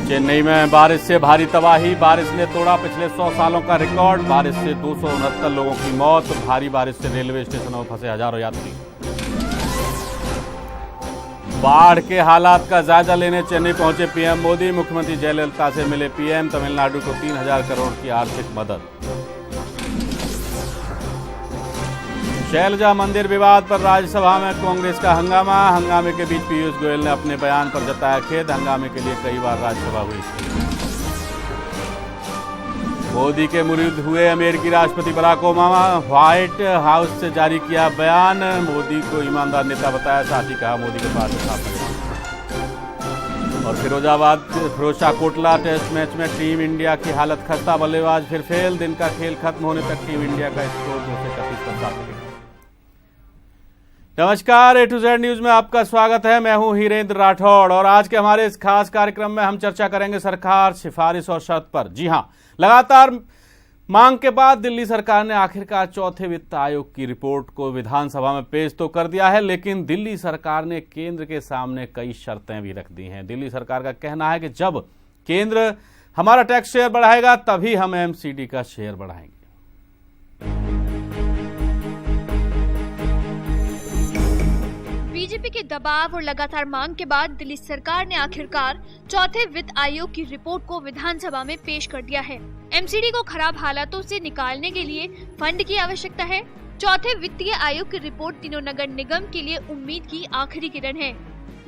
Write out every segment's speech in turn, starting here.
चेन्नई में बारिश से भारी तबाही। बारिश ने तोड़ा पिछले 100 सालों का रिकॉर्ड। बारिश से 269 लोगों की मौत। भारी बारिश से रेलवे स्टेशनों में फंसे हजारों यात्री। बाढ़ के हालात का जायजा लेने चेन्नई पहुंचे पीएम मोदी। मुख्यमंत्री जयललिता से मिले पीएम। तमिलनाडु को 3000 करोड़ की आर्थिक मदद। शैलजा मंदिर विवाद पर राज्यसभा में कांग्रेस का हंगामा। हंगामे के बीच पीयूष गोयल ने अपने बयान पर जताया खेद। हंगामे के लिए कई बार राज्यसभा हुई। मोदी के मुरीद हुए अमेरिकी राष्ट्रपति बराक ओबामा। व्हाइट हाउस से जारी किया बयान। मोदी को ईमानदार नेता बताया। साथ ही कहा मोदी के पास साफ। और फिरोजशाह कोटला टेस्ट मैच में टीम इंडिया की हालत खस्ता। बल्लेबाज फिर फेल। दिन का खेल खत्म होने तक टीम इंडिया का स्कोर 231 पर साफ। नमस्कार, ए टू जेड न्यूज में आपका स्वागत है। मैं हूं हीरेंद्र राठौड़ और आज के हमारे इस खास कार्यक्रम में हम चर्चा करेंगे सरकार, सिफारिश और शर्त पर। जी हां, लगातार मांग के बाद दिल्ली सरकार ने आखिरकार चौथे वित्त आयोग की रिपोर्ट को विधानसभा में पेश तो कर दिया है, लेकिन दिल्ली सरकार ने केंद्र के सामने कई शर्तें भी रख दी हैं। दिल्ली सरकार का कहना है कि जब केंद्र हमारा टैक्स शेयर बढ़ाएगा तभी हम एमसीडी का शेयर बढ़ाएंगे। बीजेपी के दबाव और लगातार मांग के बाद दिल्ली सरकार ने आखिरकार चौथे वित्त आयोग की रिपोर्ट को विधानसभा में पेश कर दिया है। एमसीडी को खराब हालातों से निकालने के लिए फंड की आवश्यकता है। चौथे वित्तीय आयोग की रिपोर्ट तीनों नगर निगम के लिए उम्मीद की आखिरी किरण है।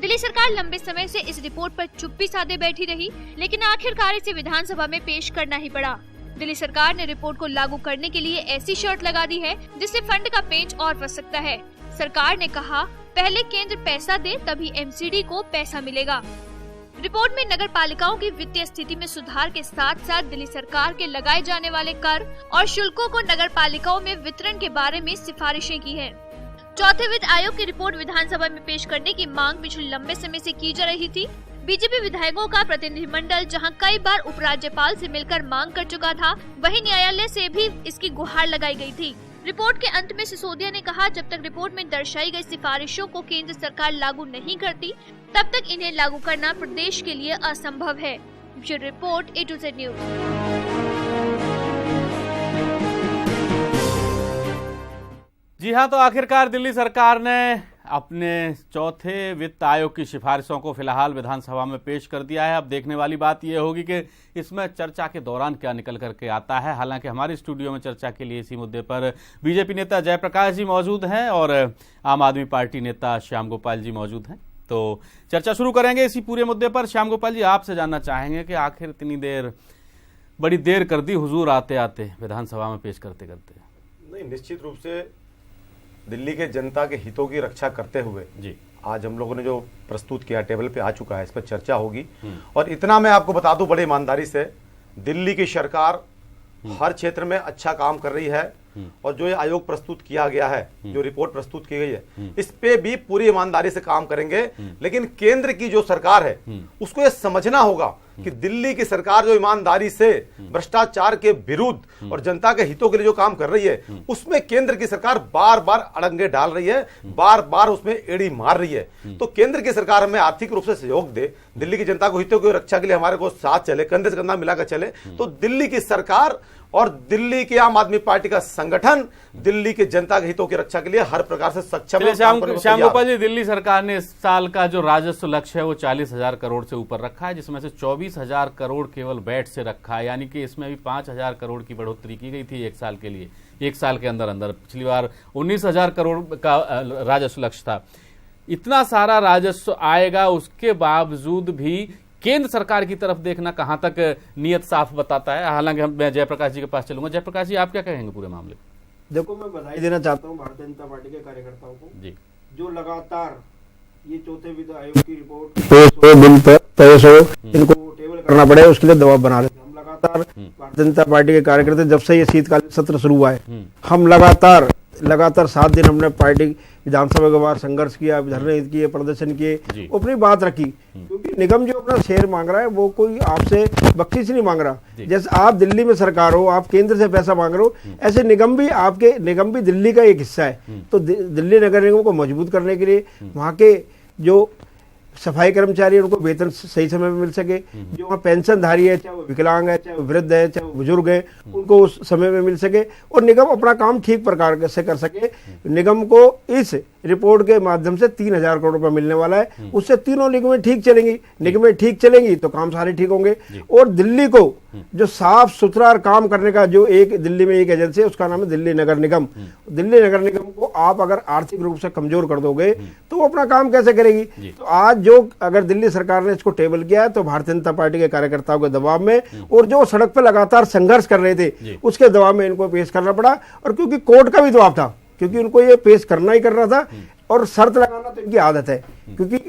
दिल्ली सरकार लंबे समय से इस रिपोर्ट पर चुप्पी साधे बैठी रही, लेकिन आखिरकार इसे विधानसभा में पेश करना ही पड़ा। दिल्ली सरकार ने रिपोर्ट को लागू करने के लिए ऐसी शर्त लगा दी है जिससे फंड का पेंच और फंस सकता है। सरकार ने कहा पहले केंद्र पैसा दे तभी एमसीडी को पैसा मिलेगा। रिपोर्ट में नगर पालिकाओं की वित्तीय स्थिति में सुधार के साथ साथ दिल्ली सरकार के लगाए जाने वाले कर और शुल्कों को नगर पालिकाओं में वितरण के बारे में सिफारिशें की हैं। चौथे वित्त आयोग की रिपोर्ट विधानसभा में पेश करने की मांग पिछले लंबे समय से की जा रही थी। बीजेपी विधायकों का प्रतिनिधिमंडल जहां कई बार उपराज्यपाल से मिलकर मांग कर चुका था, वहीं न्यायालय से भी इसकी गुहार लगाई गई थी। रिपोर्ट के अंत में सिसोदिया ने कहा जब तक रिपोर्ट में दर्शाई गई सिफारिशों को केंद्र सरकार लागू नहीं करती तब तक इन्हें लागू करना प्रदेश के लिए असंभव है। ये report A to Z news. जी हां, तो आखिरकार दिल्ली सरकार ने अपने चौथे वित्त आयोग की सिफारिशों को फिलहाल विधानसभा में पेश कर दिया है। अब देखने वाली बात यह होगी कि इसमें चर्चा के दौरान क्या निकल करके आता है। हालांकि हमारे स्टूडियो में चर्चा के लिए इसी मुद्दे पर बीजेपी नेता जयप्रकाश जी मौजूद हैं और आम आदमी पार्टी नेता श्याम गोपाल जी मौजूद हैं। तो चर्चा शुरू करेंगे इसी पूरे मुद्दे पर। श्याम गोपाल जी, आपसे जानना चाहेंगे कि आखिर इतनी देर, बड़ी देर कर दी हुजूर आते आते विधानसभा में पेश करते करते। नहीं, निश्चित रूप से दिल्ली के जनता के हितों की रक्षा करते हुए जी आज हम लोगों ने जो प्रस्तुत किया टेबल पे आ चुका है, इस पर चर्चा होगी। और इतना मैं आपको बता दूं बड़े ईमानदारी से, दिल्ली की सरकार हर क्षेत्र में अच्छा काम कर रही है और जो ये आयोग प्रस्तुत किया गया है, जो रिपोर्ट प्रस्तुत की गई है, इस पे भी पूरी ईमानदारी से काम करेंगे। लेकिन केंद्र की जो सरकार है उसको ये समझना होगा कि दिल्ली की सरकार जो ईमानदारी से भ्रष्टाचार के विरुद्ध और जनता के हितों के लिए जो काम कर रही है, उसमें केंद्र की सरकार बार बार अड़ंगे डाल रही है, बार बार उसमें एड़ी मार रही है। तो केंद्र की सरकार हमें आर्थिक रूप से सहयोग दे, दिल्ली की जनता को हितों की रक्षा के लिए हमारे को साथ चले, कंधे से कंधा मिलाकर चले, तो दिल्ली की सरकार और दिल्ली की आम आदमी पार्टी का संगठन दिल्ली के जनता के हितों की रक्षा के लिए हर प्रकार से सक्षम है। श्याम गोपाल जी, दिल्ली सरकार ने इस साल का जो राजस्व लक्ष्य है वो 40,000 करोड़ से ऊपर रखा है, जिसमें से 24,000 करोड़ केवल वैट से रखा है। यानी कि इसमें भी 5,000 करोड़ की बढ़ोतरी की गई थी एक साल के लिए, एक साल के अंदर अंदर। पिछली बार 19,000 करोड़ का राजस्व लक्ष्य था। इतना सारा राजस्व आएगा, उसके बावजूद भी केंद्र सरकार की तरफ देखना कहां तक नियत साफ बताता है। हालांकि मैं जयप्रकाश जी के पास चलूंगा। जयप्रकाश जी, आप क्या कहेंगे पूरे मामले? देखो, मैं बधाई देना चाहता हूं भारतीय जनता पार्टी के कार्यकर्ताओं को जी, जो लगातार ये चौथे वित्त आयोग की रिपोर्ट इनको टेबल करना पड़े उसके लिए दबाव बना रहे थे। हम लगातार भारतीय जनता पार्टी के कार्यकर्ता, जब से ये शीतकालीन सत्र शुरू हुआ है, हम लगातार 7 दिन हमने पार्टी विधानसभा के बाहर संघर्ष किया, धरने किए, प्रदर्शन किए, अपनी बात रखी। क्योंकि निगम जो अपना शेयर मांग रहा है वो कोई आपसे बख्शीश नहीं मांग रहा। जैसे आप दिल्ली में सरकार हो, आप केंद्र से पैसा मांग रहे हो, ऐसे निगम भी दिल्ली का एक हिस्सा है। तो दिल्ली नगर निगम को मजबूत करने के लिए, वहाँ के जो सफाई कर्मचारी उनको वेतन सही समय में मिल सके, जो वहाँ पेंशनधारी है, चाहे वो विकलांग है, चाहे वो वृद्ध है, चाहे वो बुजुर्ग है, उनको उस समय में मिल सके और निगम अपना काम ठीक प्रकार से कर सके। निगम को इस रिपोर्ट के माध्यम से 3,000 करोड़ रुपए मिलने वाला है। उससे तीनों निगमें ठीक चलेंगी, निगमें ठीक चलेंगी तो काम सारे ठीक होंगे। और दिल्ली को जो साफ सुथरा काम करने का जो एक दिल्ली में एक एजेंसी है, उसका नाम है दिल्ली नगर निगम। दिल्ली नगर निगम को आप अगर आर्थिक रूप से कमजोर कर दोगे तो वो अपना काम कैसे करेगी? तो आज जो अगर दिल्ली सरकार ने इसको टेबल किया है तो भारतीय जनता पार्टी के कार्यकर्ताओं के दबाव में और जो सड़क पर लगातार संघर्ष कर रहे थे उसके दबाव में इनको पेश करना पड़ा। और क्योंकि कोर्ट का भी दबाव था, क्योंकि उनको ये पेश करना ही करना था और शर्त लगाना तो इनकी आदत है। क्योंकि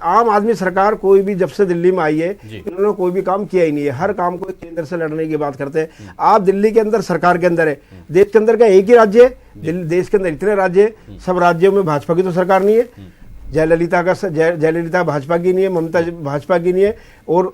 आम आदमी सरकार कोई भी जब से दिल्ली में आई है इन्होंने कोई भी काम किया ही नहीं है, हर काम को केंद्र से लड़ने की बात करते हैं। आप दिल्ली के अंदर सरकार के अंदर है, देश के अंदर का एक ही राज्य है, देश के अंदर इतने राज्य है, सब राज्यों में भाजपा की तो सरकार नहीं है। जयललिता भाजपा की नहीं है, ममता भाजपा की नहीं है और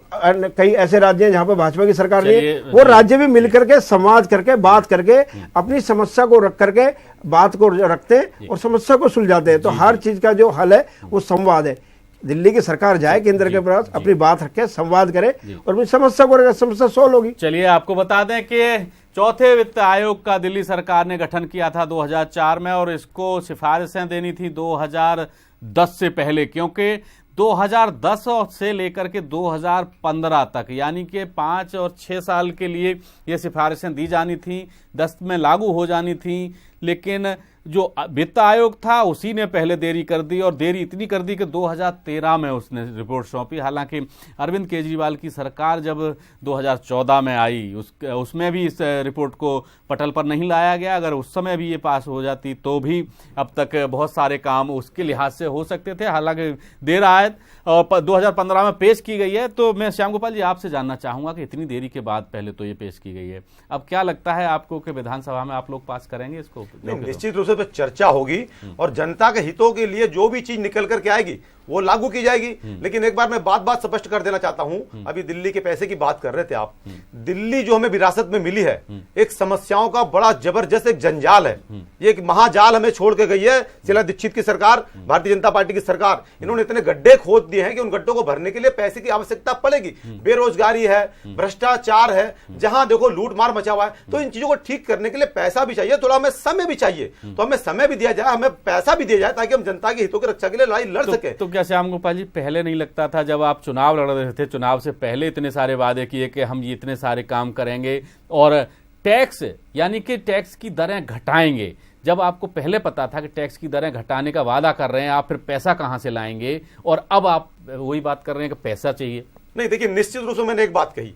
कई ऐसे राज्य हैं जहां पर भाजपा की सरकार नहीं है। वो राज्य भी मिलकर के संवाद करके बात करके अपनी समस्या को रख करके बात को रखते हैं और समस्या को सुलझाते हैं। तो हर चीज का जो हल है वो संवाद है। दिल्ली की सरकार जाए केंद्र के पास, अपनी बात रखे, संवाद करे और अपनी समस्या को, समस्या सोल्व होगी। चलिए आपको बता दें कि चौथे वित्त आयोग का दिल्ली सरकार ने गठन किया था 2004 में और इसको सिफारिशें देनी थी 2010 से पहले, क्योंकि 2010 से लेकर के 2015 तक यानी कि 5 और 6 साल के लिए ये सिफारिशें दी जानी थी, 10 में लागू हो जानी थी। लेकिन जो वित्त आयोग था उसी ने पहले देरी कर दी और देरी इतनी कर दी कि 2013 में उसने रिपोर्ट सौंपी। हालांकि अरविंद केजरीवाल की सरकार जब 2014 में आई उसमें भी इस रिपोर्ट को पटल पर नहीं लाया गया। अगर उस समय भी ये पास हो जाती तो भी अब तक बहुत सारे काम उसके लिहाज से हो सकते थे। हालांकि देर आयत और 2015 में पेश की गई है। तो मैं श्याम गोपाल जी आपसे जानना चाहूंगा कि इतनी देरी के बाद पहले तो ये पेश की गई है, अब क्या लगता है आपको कि विधानसभा में आप लोग पास करेंगे इसको? निश्चित रूप से पे चर्चा होगी और जनता के हितों के लिए जो भी चीज निकल करके आएगी वो लागू की जाएगी। लेकिन एक बार मैं बात स्पष्ट कर देना चाहता हूं, अभी दिल्ली के पैसे की बात कर रहे थे आप, दिल्ली जो हमें विरासत में मिली है एक समस्याओं का बड़ा जबरदस्त एक जंजाल है। ये एक महाजाल हमें छोड़ के गई है शीला दीक्षित की सरकार, भारतीय जनता पार्टी की सरकार। इन्होंने इतने गड्ढे खोद दिए हैं कि उन गड्ढों को भरने के लिए पैसे की आवश्यकता पड़ेगी। बेरोजगारी है, भ्रष्टाचार है, जहां देखो लूट मार मचा हुआ है। तो इन चीजों को ठीक करने के लिए पैसा भी चाहिए, थोड़ा हमें समय भी चाहिए। तो हमें समय भी दिया जाए, हमें पैसा भी दिया जाए ताकि हम जनता के हितों की रक्षा के लिए लड़ाई लड़ सके। तो क्या श्याम गोपाल जी पहले नहीं लगता था जब आप चुनाव लड़ रहे थे, चुनाव से पहले इतने सारे वादे किए कि हम ये इतने सारे काम करेंगे और टैक्स यानी कि टैक्स की दरें घटाएंगे, जब आपको पहले पता था कि टैक्स की दरें घटाने का वादा कर रहे हैं आप, फिर पैसा कहां से लाएंगे? और अब आप वही बात कर रहे हैं कि पैसा चाहिए। नहीं देखिए, निश्चित रूप से मैंने एक बात कही,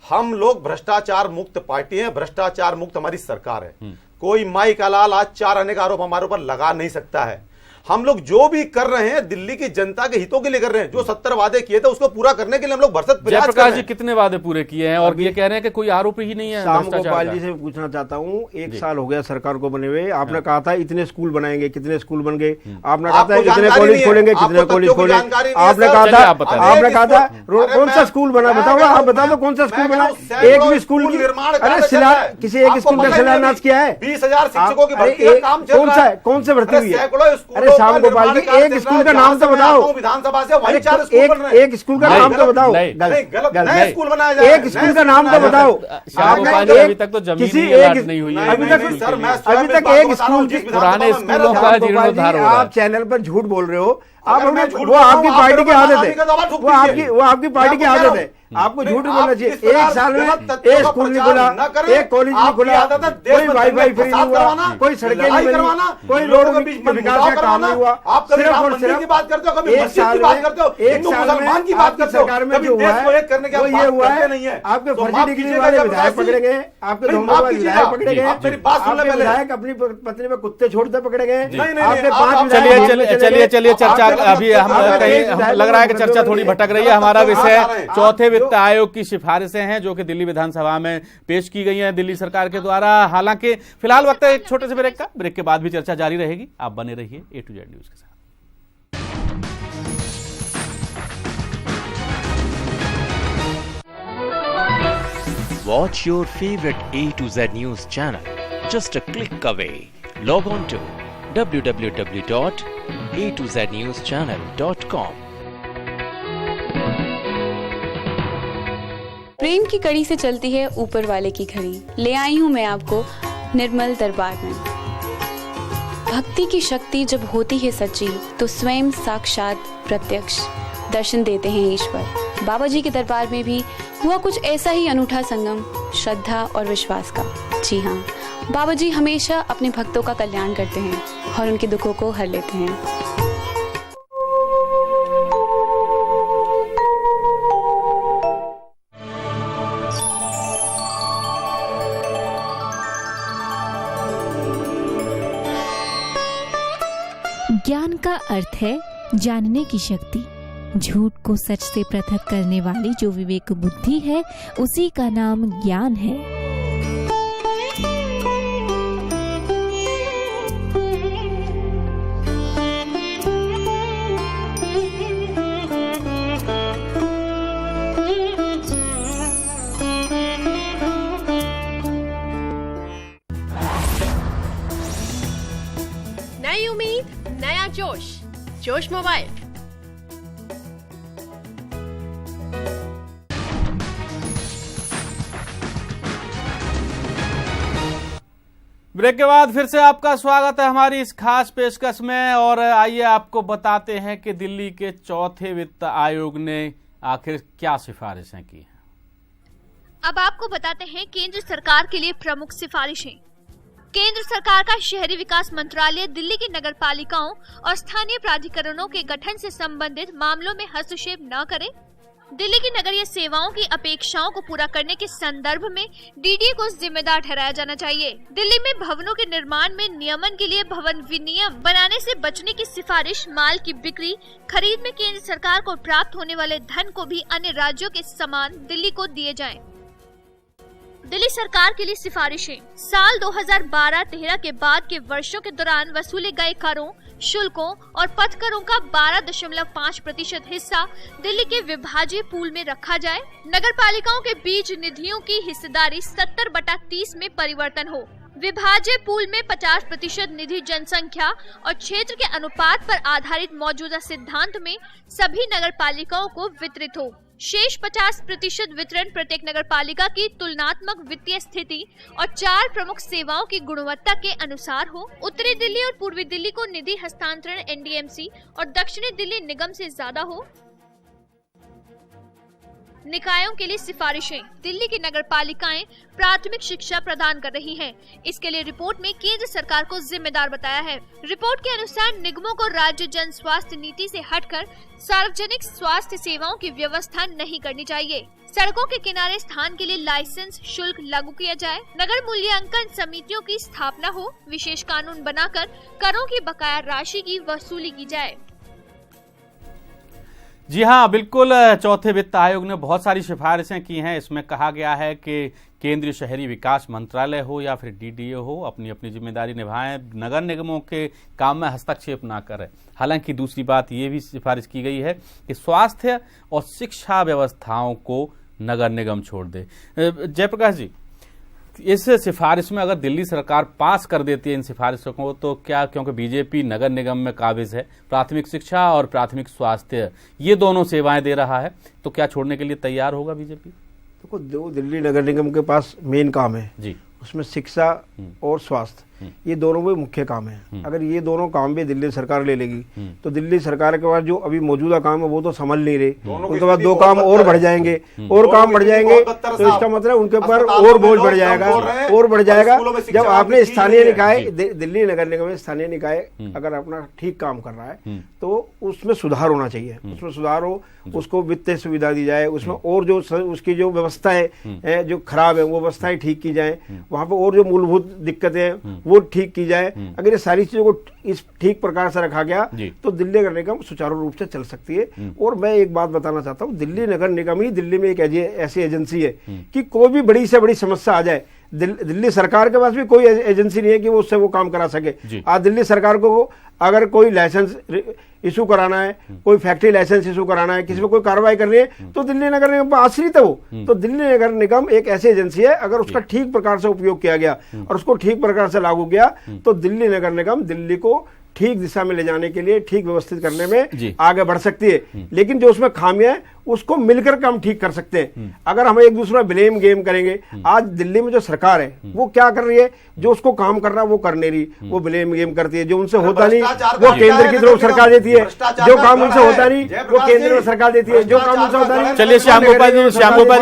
हम लोग भ्रष्टाचार मुक्त पार्टी हैं, भ्रष्टाचार मुक्त हमारी सरकार है। कोई माई का लाल आज 4 आने का आरोप हमारे ऊपर लगा नहीं सकता है। हम लोग जो भी कर रहे हैं दिल्ली की जनता के हितों के लिए कर रहे हैं। जो 70 वादे किए थे उसको पूरा करने के लिए हम लोग भरसक प्रयास कर रहे हैं। जयप्रकाश जी कितने वादे पूरे किए हैं और ये कह रहे हैं कि कोई आरोप ही नहीं है? श्याम गोपाल जी से पूछना चाहता हूँ, 1 साल हो गया सरकार को बने हुए, आपने कहा था इतने स्कूल बनाएंगे, कितने स्कूल बन गए? आपने कहा था कितने कॉलेज खोलेंगे, कितने कॉलेज खोलेंगे? आपने कहा था कौन सा स्कूल बना? बताओ, आप बता दो कौन सा स्कूल बना? एक भी स्कूल की, अरे किसी एक स्कूल का शिलान्यास किया है? 20,000 शिक्षकों की भर्ती का काम चल रहा है। कौन से भर्ती हुई है? अरे श्याम गोपाल जी एक स्कूल का नाम तो बताओ, विधानसभा से वही 4 स्कूल बन रहे हैं। एक स्कूल का नाम तो बताओ, नए स्कूल बनाया जाए, एक स्कूल का नाम तो बताओ। अभी तक तो जमीन नहीं हुई है, अभी तक एक स्कूल, पुराने स्कूलों का जीर्णोद्धार हो रहा है। आप चैनल पर झूठ बोल रहे हो, आप वो आपकी पार्टी की आदत है, वो आपकी पार्टी की आदत है। आपको झूठ बोलना चाहिए। 1 साल में एक स्कूल नहीं खुला, एक कॉलेज नहीं खुला, कोई वाईफाई फ्री नहीं हुआ, कोई सड़कें नहीं बनी, कोई रोड विकास का काम नहीं हुआ। सिर्फ और सिर्फ 1 साल में आपकी सरकार में जो हुआ है वो ये हुआ है, आपके फर्जी डिग्री वाले विधायक पकड़े गए, आपके धोखे वाले विधायक पकड़े गए, आपके विधायक अपनी पत्नी में कुत्ते छोड़ते पकड़े गए, आपके 5। चलिए चर्चा अभी हम कहीं लग रहा है कि चर्चा थोड़ी भटक रही है। हमारा विषय चौथे वित्त आयोग की सिफारिशें हैं जो कि दिल्ली विधानसभा में पेश की गई हैं दिल्ली सरकार के द्वारा। हालांकि फिलहाल वक्त है एक छोटे से ब्रेक का, ब्रेक के बाद भी चर्चा जारी रहेगी। आप बने रहिए A to Z न्यूज के साथ। Watch your favorite A to Z news channel just a click away. Log on to www.a2znewschannel.com. प्रेम की कड़ी से चलती है ऊपर वाले की घड़ी। ले आई हूँ मैं आपको निर्मल दरबार में। भक्ति की शक्ति जब होती है सच्ची तो स्वयं साक्षात प्रत्यक्ष दर्शन देते हैं ईश्वर। बाबा जी के दरबार में भी हुआ कुछ ऐसा ही अनूठा संगम श्रद्धा और विश्वास का। जी हाँ, बाबा जी हमेशा अपने भक्तों का कल्याण करते हैं और उनके दुखों को हर लेते हैं। ज्ञान का अर्थ है जानने की शक्ति। झूठ को सच से पृथक करने वाली जो विवेक बुद्धि है उसी का नाम ज्ञान है। नई उम्मीद, नया जोश, जोश मोबाइल। ब्रेक के बाद फिर से आपका स्वागत है हमारी इस खास पेशकश में। और आइए आपको बताते हैं कि दिल्ली के चौथे वित्त आयोग ने आखिर क्या सिफारिशें की हैं। अब आपको बताते हैं केंद्र सरकार के लिए प्रमुख सिफारिशें। केंद्र सरकार का शहरी विकास मंत्रालय दिल्ली की नगर पालिकाओं और स्थानीय प्राधिकरणों के गठन से संबंधित मामलों में हस्तक्षेप न करे। दिल्ली की नगरीय सेवाओं की अपेक्षाओं को पूरा करने के संदर्भ में डीडीए को जिम्मेदार ठहराया जाना चाहिए। दिल्ली में भवनों के निर्माण में नियमन के लिए भवन विनियम बनाने से बचने की सिफारिश। माल की बिक्री खरीद में केंद्र सरकार को प्राप्त होने वाले धन को भी अन्य राज्यों के समान दिल्ली को दिए जाएं। दिल्ली सरकार के लिए सिफारिशें। साल 2012-13 के बाद के वर्षों के दौरान वसूले गए करों, शुल्कों और पथ करों का 12.5% हिस्सा दिल्ली के विभाज्य पूल में रखा जाए। नगर पालिकाओं के बीच निधियों की हिस्सेदारी 70/30 में परिवर्तन हो। विभाज्य पूल में 50% निधि जनसंख्या और क्षेत्र के अनुपात पर आधारित मौजूदा सिद्धांत में सभी नगर पालिकाओं को वितरित हो। शेष 50% वितरण प्रत्येक नगर पालिका की तुलनात्मक वित्तीय स्थिति और 4 प्रमुख सेवाओं की गुणवत्ता के अनुसार हो। उत्तरी दिल्ली और पूर्वी दिल्ली को निधि हस्तांतरण एनडीएमसी और दक्षिणी दिल्ली निगम से ज्यादा हो। निकायों के लिए सिफारिशें। दिल्ली की नगर पालिकाएं प्राथमिक शिक्षा प्रदान कर रही हैं। इसके लिए रिपोर्ट में केंद्र सरकार को जिम्मेदार बताया है। रिपोर्ट के अनुसार निगमों को राज्य जन स्वास्थ्य नीति से हटकर सार्वजनिक स्वास्थ्य सेवाओं की व्यवस्था नहीं करनी चाहिए। सड़कों के किनारे स्थान के लिए लाइसेंस शुल्क लागू किया जाए। नगर मूल्यांकन समितियों की स्थापना हो। विशेष कानून बनाकर करों की बकाया राशि की वसूली की जाए। जी हाँ, बिल्कुल। चौथे वित्त आयोग ने बहुत सारी सिफारिशें की हैं। इसमें कहा गया है कि केंद्रीय शहरी विकास मंत्रालय हो या फिर डीडीए हो, अपनी अपनी जिम्मेदारी निभाएं, नगर निगमों के काम में हस्तक्षेप ना करें। हालांकि दूसरी बात ये भी सिफारिश की गई है कि स्वास्थ्य और शिक्षा व्यवस्थाओं को नगर निगम छोड़ दे। जयप्रकाश जी, इस सिफारिश में अगर दिल्ली सरकार पास कर देती है इन सिफारिशों को तो क्या, क्योंकि बीजेपी नगर निगम में काबिज है, प्राथमिक शिक्षा और प्राथमिक स्वास्थ्य ये दोनों सेवाएं दे रहा है, तो क्या छोड़ने के लिए तैयार होगा बीजेपी? देखो, जो दिल्ली नगर निगम के पास मेन काम है जी, उसमें शिक्षा और स्वास्थ्य ये दोनों भी मुख्य काम है। अगर ये दोनों काम भी दिल्ली सरकार ले लेगी तो दिल्ली सरकार के पास जो अभी मौजूदा काम है वो तो संभल नहीं रही, उनके बाद 2 काम और बढ़ जाएंगे और काम बढ़ जाएंगे, तो इसका मतलब उनके ऊपर और बोझ बढ़ जाएगा और बढ़ जाएगा। जब आपने स्थानीय निकाय, दिल्ली नगर निगम में स्थानीय निकाय अगर अपना ठीक काम कर रहा है तो उसमें सुधार होना चाहिए, उसमें सुधार हो, उसको वित्तीय सुविधा दी जाए, उसमें और जो उसकी जो व्यवस्थाएं जो खराब है वो व्यवस्थाएं ठीक की जाए, वहां पर और जो मूलभूत दिक्कतें वो ठीक की जाए। अगर ये सारी चीजों को इस ठीक प्रकार से रखा गया तो दिल्ली नगर निगम सुचारू रूप से चल सकती है। और मैं एक बात बताना चाहता हूँ, दिल्ली नगर निगम ही दिल्ली में एक ऐसी एजेंसी है कि कोई भी बड़ी से बड़ी समस्या आ जाए, दिल्ली सरकार के पास भी कोई एजेंसी नहीं है कि वो उससे वो काम करा सके। आज दिल्ली सरकार को अगर कोई लाइसेंस इशू कराना है, कोई फैक्ट्री लाइसेंस इशू कराना है, किसी पे कोई कार्रवाई करनी है तो दिल्ली नगर निगम पर आश्रित है वो। तो दिल्ली नगर निगम एक ऐसी एजेंसी है, अगर उसका ठीक प्रकार से उपयोग किया गया और उसको ठीक प्रकार से लागू किया तो दिल्ली नगर निगम दिल्ली को ठीक दिशा में ले जाने के लिए, ठीक व्यवस्थित करने में आगे बढ़ सकती है। लेकिन जो उसमें खामियां है उसको मिलकर के हम ठीक कर सकते हैं। अगर हम एक दूसरा ब्लेम गेम करेंगे, आज दिल्ली में जो सरकार है वो क्या कर रही है, जो उसको काम कर रहा है वो कर नहीं रही, वो ब्लेम गेम करती है। जो उनसे होता नहीं वो केंद्र की तरफ सरकार देती है, जो काम उनसे होता नहीं वो केंद्र में सरकार देती है, जो काम उनसे होता नहीं। चलिए श्याम गोपाल जी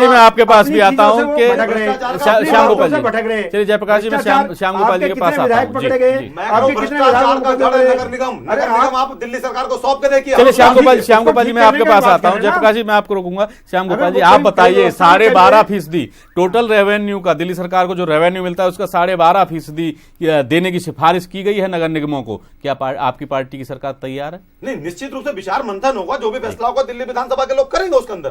मैं आपके पास भी आता हूँ कि श्याम गोपाल जी भटक रहे हैं। चलिए जयप्रकाश जी मैं श्याम गोपाल जी के पास आता हूँ। पकड़े गए, आपके कितने नगर निगम आप दिल्ली सरकार को सौंप के देखिए। चलिए श्याम गोपाल जी मैं आपके पास आता हूँ। जयप्रकाश जी मैं आपको रोकूंगा। श्याम गोपाल जी आप बताइए 12.5% टोटल रेवेन्यू का दिल्ली सरकार को जो रेवेन्यू मिलता है उसका 12.5% देने की सिफारिश की गई है नगर निगमों को। क्या आपकी पार्टी की सरकार तैयार है? नहीं, निश्चित रूप से विचार मंथन होगा, जो भी फैसला होगा दिल्ली विधानसभा के लोग करेंगे उसके अंदर,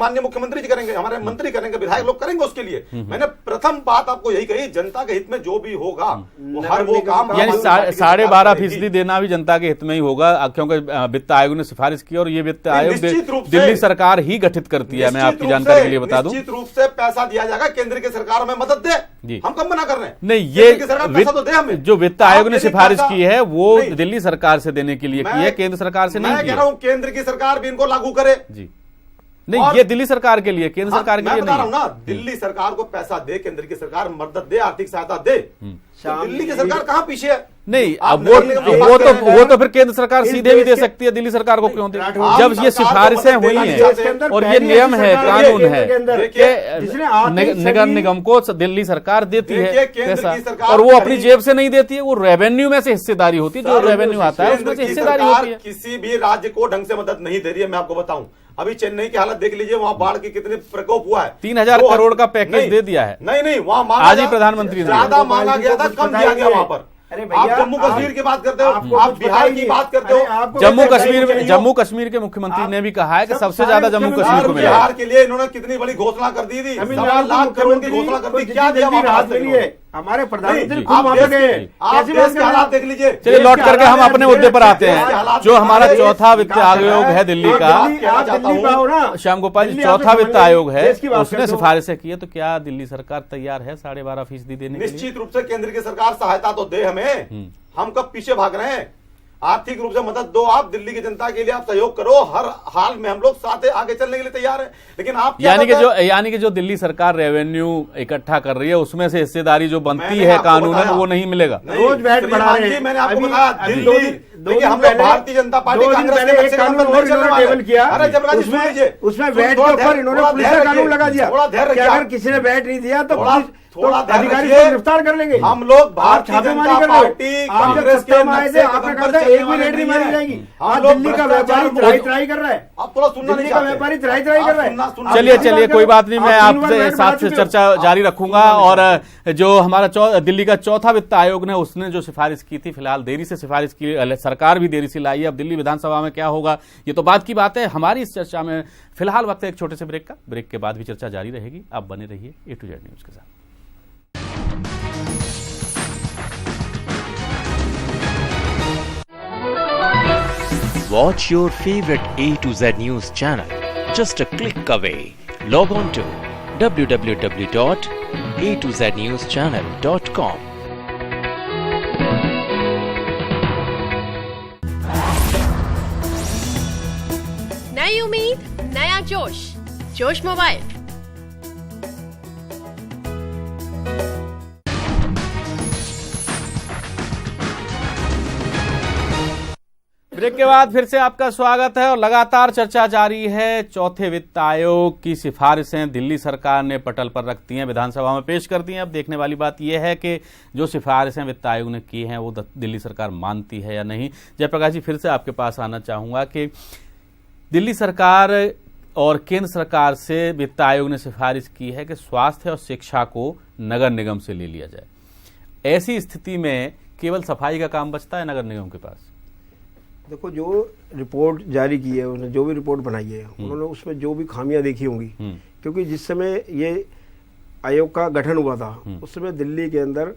माननीय मुख्यमंत्री जी करेंगे, हमारे मंत्री करेंगे, विधायक लोग करेंगे उसके लिए। मैंने प्रथम बात आपको यही कही, जनता के हित में जो भी होगा वो काम, यानी 12.5% देना भी जनता के हित में ही होगा, क्योंकि वित्त आयोग ने सिफारिश की और ये वित्त आयोग दिल्ली सरकार ही गठित करती है। मैं आपकी जानकारी के लिए बता दूं, निश्चित रूप से पैसा दिया जाएगा, केंद्र की सरकार हमें मदद दे, हम कब मना कर रहे हैं? नहीं, ये जो वित्त आयोग ने सिफारिश की है वो दिल्ली सरकार से देने के लिए की है, केंद्र सरकार से नहीं की है। मैं कह रहा हूं केंद्र की सरकार भी इनको लागू करे जी। नहीं, ये दिल्ली सरकार के लिए, केंद्र सरकार के लिए नहीं। ना दिल्ली सरकार को पैसा दे, केंद्र की सरकार मदद दे, आर्थिक सहायता दे, तो दिल्ली की सरकार कहां पीछे है? नहीं, अब वो तो फिर केंद्र सरकार सीधे भी दे सकती है, दिल्ली सरकार को क्यों दे? जब ये सिफारिशें हुई हैं और ये नियम है, कानून है कि नगर निगम को दिल्ली सरकार देती है पैसा, और वो अपनी जेब से नहीं देती है, वो रेवेन्यू में से हिस्सेदारी होती है, जो रेवेन्यू आता है उसमें से हिस्सेदारी होती है। किसी भी राज्य को ढंग से मदद नहीं दे रही है। मैं आपको बताऊं, अभी चेन्नई की हालत देख लीजिए, वहां बाढ़ की कितने प्रकोप हुआ है। 3000 करोड़ का पैकेज दे दिया है। नहीं, वहां आज ही प्रधानमंत्री ने ज्यादा मांगा गया था, कम दिया गया वहां पर। आप जम्मू कश्मीर की बात करते हो, आप बिहार की बात करते हो, जम्मू कश्मीर के मुख्यमंत्री ने भी कहा है कि सबसे ज्यादा जम्मू कश्मीर को मिला। बिहार के लिए इन्होंने कितनी बड़ी घोषणा कर दी थी, 1 लाख करोड़ की घोषणा कर दी, क्या दिया हमारे प्रधानमंत्री आप देश के हालात देख लीजिए। चलिए लौट करके हम अपने मुद्दे पर आते हैं। जो हमारा चौथा वित्त आयोग है दिल्ली का, श्याम गोपाल जी, चौथा वित्त आयोग है, उसने सिफारिशें की है, तो क्या दिल्ली सरकार तैयार है 12.5% देने के लिए? निश्चित रूप से केंद्र की सरकार सहायता तो दे हमें, हम कब पीछे भाग रहे हैं? आर्थिक रूप से मदद दो, आप दिल्ली की जनता के लिए आप सहयोग करो, हर हाल में हम लोग साथ आगे चलने के लिए तैयार हैं। लेकिन आप यानी कि जो दिल्ली सरकार रेवेन्यू इकट्ठा कर रही है उसमें से हिस्सेदारी जो बनती है कानूनन वो नहीं मिलेगा। रोज वैट बढ़ा रहे हैं। मैंने आपको बताया दिल्ली, देखिए हम लोग भारतीय जनता पार्टी कांग्रेस के एक कानून और इन्होंने टेबल किया, उसमें वैट के ऊपर इन्होंने पुलिस का कानून लगा दिया। अगर किसी ने वैट नहीं दिया तो थोड़ा अधिकारी को गिरफ्तार कर लेंगे। हम लोग भारतीय जनता पार्टी कांग्रेस के आपने कहा था एक भी रेट नहीं मारी जाएगी। आज दिल्ली का व्यापारी ट्राई कर रहा है, आप थोड़ा सुनना नहीं का व्यापारी ट्राई कर रहा है। चलिए कोई बात नहीं, मैं आपसे साथ से चर्चा जारी रखूंगा। और जो हमारा दिल्ली का चौथा वित्त आयोग ने उसने जो सिफारिश की थी, फिलहाल देरी से सिफारिश की, सरकार भी देरी से लाई है। अब दिल्ली विधानसभा में क्या होगा ये तो बात की बात है। हमारी इस चर्चा में फिलहाल वक्त है एक छोटे से ब्रेक का। ब्रेक के बाद भी चर्चा जारी रहेगी। आप बने रहिए A to Z न्यूज के साथ। Watch your favorite A to Z News channel just a click away. Log on to www.atozNewsChannel.com. नई उम्मीद, नया जोश, जोश मोबाइल। ब्रेक के बाद फिर से आपका स्वागत है और लगातार चर्चा जारी है। चौथे वित्त आयोग की सिफारिशें दिल्ली सरकार ने पटल पर रख दी हैं, विधानसभा में पेश कर दी हैं। अब देखने वाली बात यह है कि जो सिफारिशें वित्त आयोग ने की हैं वो दिल्ली सरकार मानती है या नहीं। जयप्रकाश जी, फिर से आपके पास आना चाहूंगा कि दिल्ली सरकार और केंद्र सरकार से वित्त आयोग ने सिफारिश की है कि स्वास्थ्य और शिक्षा को नगर निगम से ले लिया जाए। ऐसी स्थिति में केवल सफाई का काम बचता है नगर निगम के पास? देखो, जो रिपोर्ट जारी की है उन्होंने, जो भी रिपोर्ट बनाई है उन्होंने, उसमें जो भी खामियां देखी होंगी, क्योंकि जिस समय ये आयोग का गठन हुआ था उस समय दिल्ली के अंदर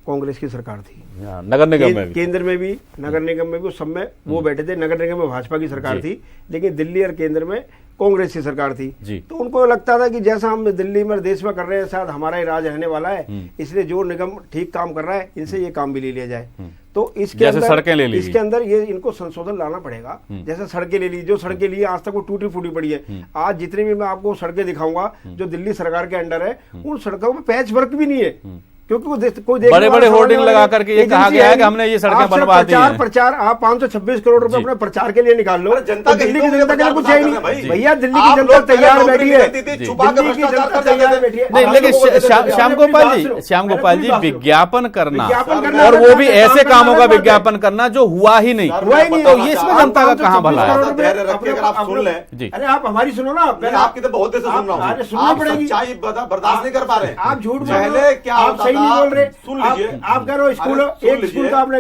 कांग्रेस की सरकार थी। नगर निगम में भी, केंद्र में भी, नगर निगम में भी, उस सब में वो बैठे थे। नगर निगम में भाजपा की सरकार थी, लेकिन दिल्ली और केंद्र में कांग्रेस की सरकार थी। तो उनको लगता था कि जैसा हम दिल्ली में देश में कर रहे हैं, शायद हमारा ही राज रहने वाला है, इसलिए जो निगम ठीक काम कर रहा है इनसे ये काम भी ले लिया जाए। तो इसके अंदर सड़कें ले ली, इसके अंदर ये इनको संशोधन लाना पड़ेगा। जैसे सड़कें ले ली, जो सड़कें ली आज तक वो टूटी फूटी पड़ी है। आज जितनी भी मैं आपको सड़कें दिखाऊंगा जो दिल्ली सरकार के अंडर है, उन सड़कों में पैच वर्क भी नहीं है, क्योंकि वो कोई बड़े बड़े होर्डिंग लगा करके ये कहा गया है कि हमने ये सड़कें बनवा दी हैं। प्रचार आप 526 करोड़ रुपए अपने प्रचार के लिए निकाल लो, जनता दिल्ली की जनता के लिए कुछ है ही नहीं भैया। दिल्ली की जनता तैयार बैठी है, दिल्ली की जनता तैयार बैठी है। नहीं, लेकिन श्याम गोपाल जी विज्ञापन करना और वो भी ऐसे कामों का विज्ञापन करना जो हुआ ही नहीं, तो ये इसमें जनता का कहाँ भला है? अगर आप सुन लें, अरे आप हमारी सुनो ना, आपकी तो बहुत देर से सुन रहा हूँ, सुनना पड़ेगी। सच्चाई बर्दाश्त नहीं कर पा रहे, आप झूठ पहले क्या होता नहीं बोल रहे। सुन लीजिए, आप कह रहे हो स्कूल, एक स्कूल का आपने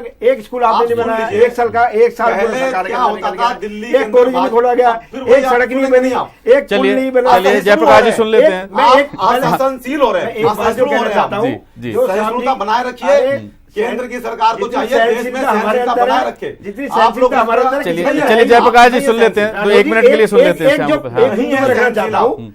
नहीं बनाया, एक साल क्या होता था दिल्ली एक कॉलेज नहीं खोला गया, एक सड़क नहीं बनी, एक पुल नहीं बना। चलिए जयप्रकाश जी सुन लेते हैं। असहनशील हो रहे हैं, सहिष्णुता बनाए रखिए। केंद्र की सरकार को चाहिए देश में सहनशीलता बनाए रखे। जितनी सहनशीलता हमारे अंदर, चलिए जयप्रकाश जी सुन लेते हैं, तो 1 मिनट के लिए सुन लेते हैं। रखना चाहता हूँ,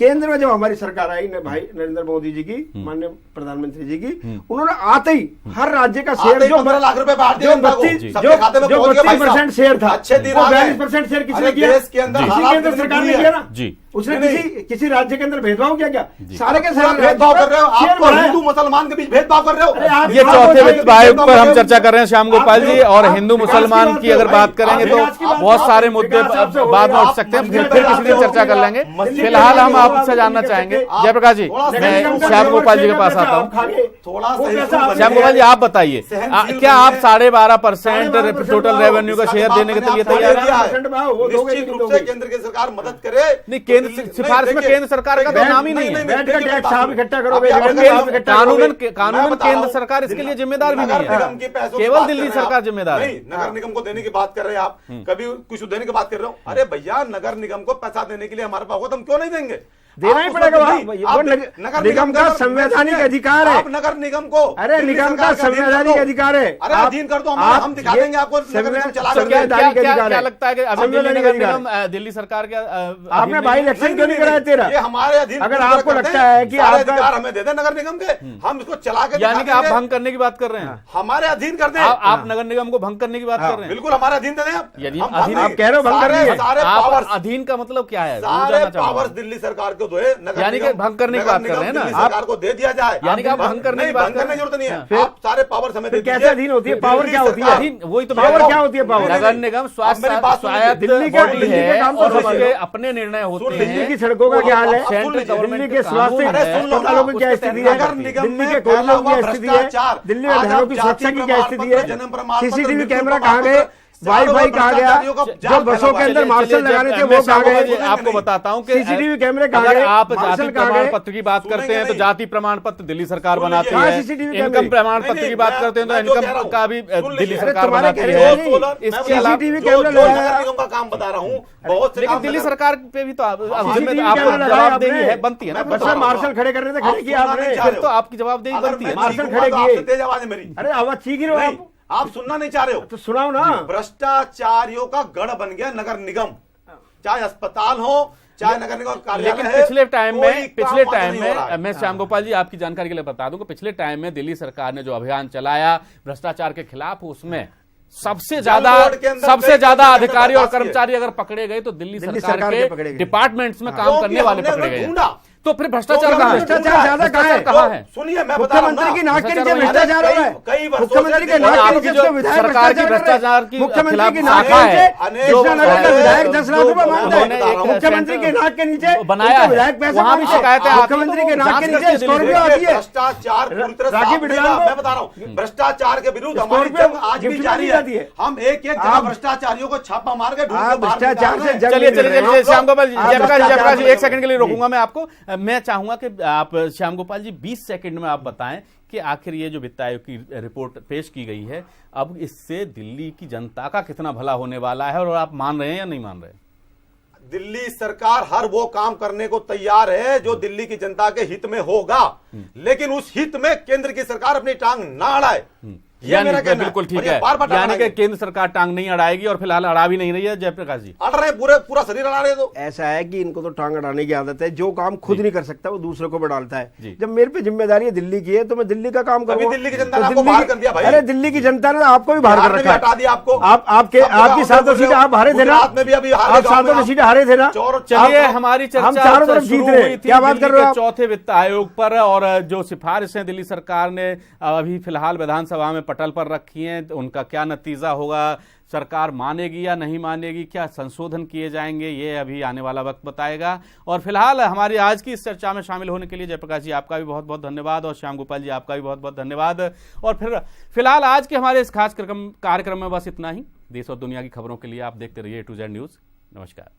केंद्र में जब हमारी सरकार आई भाई नरेंद्र मोदी जी की, माननीय प्रधानमंत्री जी की, उन्होंने आते ही हर राज्य का शेयर जो 15 लाख रुपए बांट दिए, जो 32% शेयर था, अच्छे दिन वो 42% शेयर किसने किया? देश के अंदर केंद्र सरकार ने किया ना जी। उसने किसी राज्य के अंदर भेदभाव किया क्या? सारे के सारे भेदभाव कर रहे हो आप, हिंदू मुसलमान के बीच भेदभाव कर रहे हो। ये चौथे वित्त आयोग पर हम चर्चा कर रहे हैं श्याम गोपाल जी, और हिंदू मुसलमान की अगर बात करेंगे तो बहुत सारे मुद्दे बाद में उठ सकते हैं, फिर किसी दिन चर्चा कर लेंगे। फिलहाल हम आपसे जानना चाहेंगे जयप्रकाश जी, मैं श्याम गोपाल जी के पास आता हूँ। श्याम गोपाल जी आप बताइए, क्या आप 12.5% टोटल रेवेन्यू का शेयर देने के लिए तैयार हैं? निश्चित रूप से केंद्र की सरकार मदद करे। नहीं, केंद्र सिफारिश में केंद्र सरकार का तो नाम ही नहीं है। इकट्ठा करोगे, कानूनन केंद्र सरकार इसके लिए जिम्मेदार भी नहीं है, केवल दिल्ली सरकार जिम्मेदार है। नगर निगम को देने की बात कर रहे हैं आप, कभी कुछ देने की बात कर रहे हो। अरे भैया नगर निगम को पैसा देने के लिए हमारे पास होगा, हम क्यों नहीं देंगे? देना ही पड़ेगा। नगर निगम का संवैधानिक अधिकार है। आप नगर निगम को, अरे निगम का संवैधानिक अधिकार है, अरे अधीन कर दो, हम दिखा देंगे आपको नगर निगम चला संवैधानिक अधिकार है। क्या लगता है कि अभी नगर निगम दिल्ली सरकार के आपने बाई इलेक्शन क्यों नहीं कराया तेरा? ये हमारे अधीन। अगर आपको लगता है कि अधिकार हमें दे दे नगर निगम के, हम इसको चला के, यानी कि आप भंग करने की बात कर रहे हैं? हमारे अधीन कर दें। आप नगर निगम को भंग करने की बात कर रहे हैं? बिल्कुल हमारे अधीन दे दें। आप कह रहे हो भंग करनी है। सारे पावर्स, अधीन का मतलब क्या है? सारे पावर्स दिल्ली सरकार को दो, यानी भंग करने की बात कर रहे हैं ना? सरकार को दे दिया जाए, यानी कि आप भंग करने की बात करने की जरूरत नहीं है। आप सारे पावर हमें दे दीजिए। कैसे अधीन होती है? पावर क्या होती है? वही तो पावर क्या होती है? पावर नगर निगम स्वायत्त बॉडी है और उसके अपने निर्णय होते हैं। दिल्ली की सड़कों का क्या हाल है? सेंट्रल गवर्नमेंट दिल्ली के स्वास्थ्य अस्पतालों की क्या स्थिति है? दिल्ली के कॉलेजों की क्या स्थिति है? दिल्ली में घरों की सुरक्षा की क्या स्थिति है? सीसीटीवी कैमरा कहाँ गए? वाईफाई कहाँ गया? जो बसों के अंदर मार्शल लगाने थे वो कहाँ गए? आपको बताता हूँ कि सीसीटीवी कैमरे कहाँ अगर गए? आप जाति प्रमाण पत्र की बात करते हैं तो जाति प्रमाण पत्र दिल्ली सरकार बनाती है। इनकम प्रमाण पत्र की बात करते हैं तो इनकम का भी दिल्ली सरकार बनाती है। इसके अलावा का काम बता रहा हूँ, बहुत लेकिन दिल्ली सरकार पे भी तो आपको जवाबदेही है, बनती है ना। बस मार्शल खड़े करने थे, खड़े किया आपने, फिर तो आपकी जवाबदेही बनती है। मार्शल खड़े किए। तेज आवाज है मेरी। अरे आवाज ठीक ही रहो आप सुनना नहीं चाह रहे हो तो सुनाओ ना। भ्रष्टाचारियों का गढ़ बन गया नगर निगम, चाहे अस्पताल हो चाहे नगर निगम कार्यालय। लेकिन पिछले टाइम में मैं श्याम गोपाल जी आपकी जानकारी के लिए बता दूं कि पिछले टाइम में दिल्ली सरकार ने जो अभियान चलाया भ्रष्टाचार के खिलाफ, उसमें सबसे ज्यादा अधिकारी और कर्मचारी अगर पकड़े गए तो दिल्ली सरकार के डिपार्टमेंट्स में काम करने वाले पकड़े गए। तो फिर भ्रष्टाचार कहाँ है? भ्रष्टाचार कहाँ है? सुनिए मैं बता रहा हूं, मुख्यमंत्री की नाक के नीचे भ्रष्टाचार हो रहा है। मुख्यमंत्री के नाक के नीचे जो विधायक सरकार की भ्रष्टाचार की मुख्यमंत्री की नाक के नीचे कृष्णानगर का विधायक 10 लाख रुपए मांगता है। मुख्यमंत्री के नाक के नीचे बनाया विधायक पैसे, वहां भी शिकायतें आती हैं। मुख्यमंत्री के नाक के नीचे स्कॉर्पियो आती है। भ्रष्टाचार मैं बता रहा हूँ, भ्रष्टाचार के विरुद्ध हमारी जंग आज भी जारी है। हम एक जगह भ्रष्टाचारियों को छापा मार के भ्रष्टाचार से चलिए श्याम गोपाल जी 1 सेकंड के लिए रोकूंगा मैं आपको। मैं चाहूंगा कि आप श्याम गोपाल जी 20 सेकंड में आप बताएं कि आखिर ये जो वित्त आयोग की रिपोर्ट पेश की गई है, अब इससे दिल्ली की जनता का कितना भला होने वाला है, और आप मान रहे हैं या नहीं मान रहे? दिल्ली सरकार हर वो काम करने को तैयार है जो दिल्ली की जनता के हित में होगा, लेकिन उस हित में केंद्र की सरकार अपनी टांग ना अड़ाए। ये मेरा कहना है। बिल्कुल ठीक और ये है, बार-बार यानी कि अड़ाएंगे। केंद्र सरकार टांग नहीं अड़ाएगी और फिलहाल अड़ा भी नहीं रही है। जयप्रकाश जी अड़ रहे पूरा शरीर अड़ा रहे। तो ऐसा है कि इनको तो टांग अड़ाने की आदत है, जो काम खुद नहीं कर सकता वो दूसरे को बढ़ाता जी। है। जब मेरे पे जिम्मेदारी दिल्ली की है तो मैं दिल्ली का काम करूंगा। दिल्ली की जनता ने आपको बाहर कर दिया भाई। अरे दिल्ली की जनता ने आपको भी बाहर बिहार कर में भी रखा हटा दिया आपको। आपकी 7 सीटें आप हारे थे ना, गुजरात में भी अभी हारे आप गांव में 7 आप। सीटें हारे थे ना। चलिए, हमारी हम चर्चा चारों तरफ जीत शुरू रहे हुई हैं। थी क्या बात कर रहे हो दिल्ली आप? के चौथे वित्त आयोग पर, और जो सिफारिशें दिल्ली सरकार ने अभी फिलहाल विधानसभा में पटल पर रखी हैं, उनका क्या नतीजा होगा, सरकार मानेगी या नहीं मानेगी, क्या संशोधन किए जाएंगे, ये अभी आने वाला वक्त बताएगा। और फिलहाल हमारी आज की इस चर्चा में शामिल होने के लिए जयप्रकाश जी आपका भी बहुत बहुत धन्यवाद, और श्याम गोपाल जी आपका भी बहुत बहुत धन्यवाद। और फिलहाल आज के हमारे इस खास कार्यक्रम में बस इतना ही। देश और दुनिया की खबरों के लिए आप देखते रहिए A to Z न्यूज़। नमस्कार।